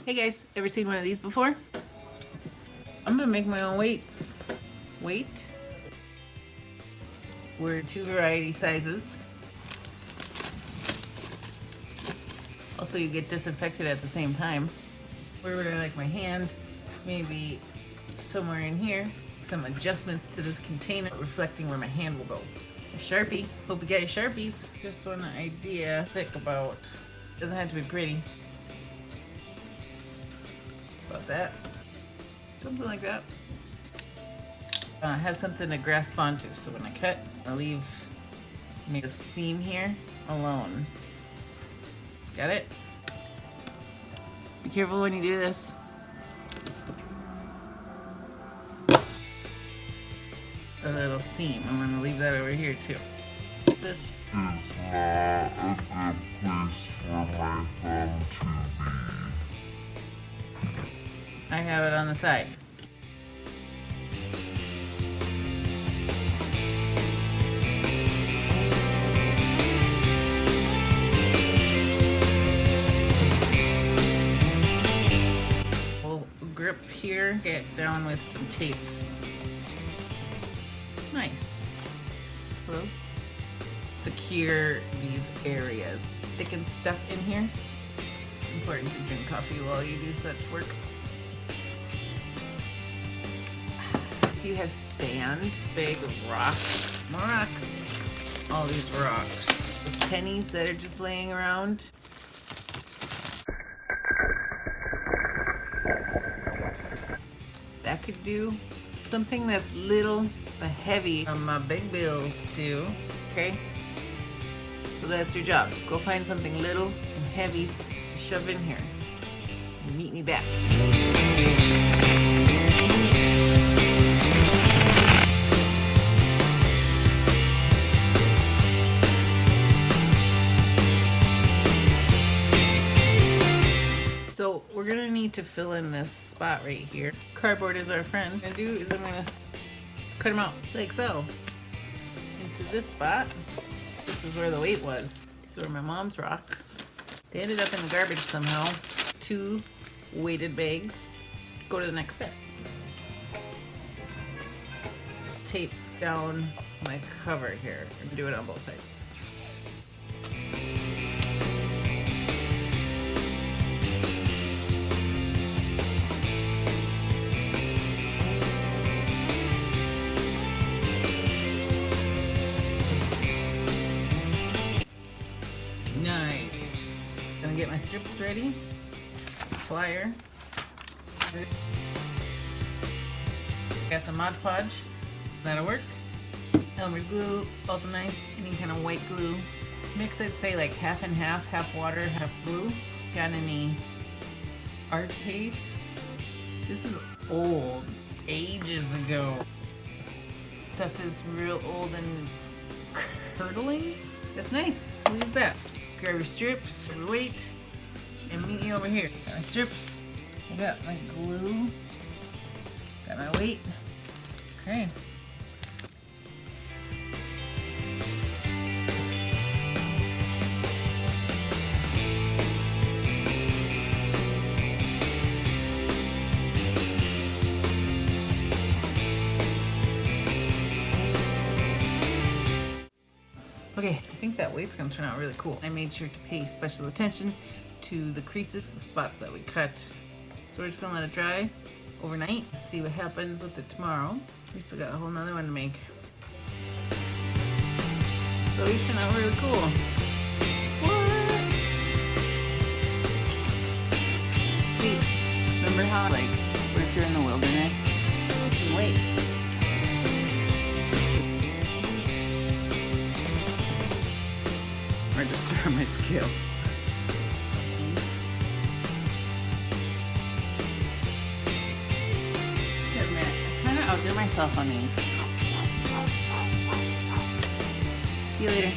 Hey guys, ever seen one of these before? I'm gonna make my own weights. Weight. We're 2 variety sizes. Also, you get disinfected at the same time. Where would I like my hand? Maybe somewhere in here. Some adjustments to this container reflecting where my hand will go. A Sharpie. Hope you got your Sharpies. Just one idea to think about. Doesn't have to be pretty. About that. Something like that. Have something to grasp onto, so when I cut, I'll make a seam here alone. Got it? Be careful when you do this. A little seam. I'm gonna leave that over here too. This is not a good place for my thumb to be. I have it on the side. Grip here, get down with some tape. Nice. Hello? Secure these areas. Sticking stuff in here. Important to drink coffee while you do such work. If you have sand, big rocks, more rocks, all these rocks, the pennies that are just laying around. That could do something that's little but heavy on my big bills too, okay? So that's your job. Go find something little and heavy to shove in here. And meet me back. So we're gonna need to fill in this spot right here. Cardboard is our friend. What I'm gonna do is I'm gonna cut them out like so. Into this spot. This is where the weight was. These were my mom's rocks. They ended up in the garbage somehow. 2 weighted bags. Go to the next step. Tape down my cover here and do it on both sides. Nice. Gonna get my strips ready. Flyer. Got the Mod Podge. That'll work. Elmer's glue, also nice. Any kind of white glue. Mix it, say like half and half water, half glue. Got any art paste? This is old, ages ago. Stuff is real old and it's curdling. That's nice. We'll use that. Grab your strips, your weight, and meet me over here. Got my strips. I got my glue. Got my weight. Okay. Okay, I think that weight's gonna turn out really cool. I made sure to pay special attention to the creases, the spots that we cut. So we're just gonna let it dry overnight. See what happens with it tomorrow. We still got a whole nother one to make. So these turn out really cool. What? See, remember how like, what if you're in the wilderness? Some weights. Register my skill. Good man. I kind of outdid myself on these. See you later.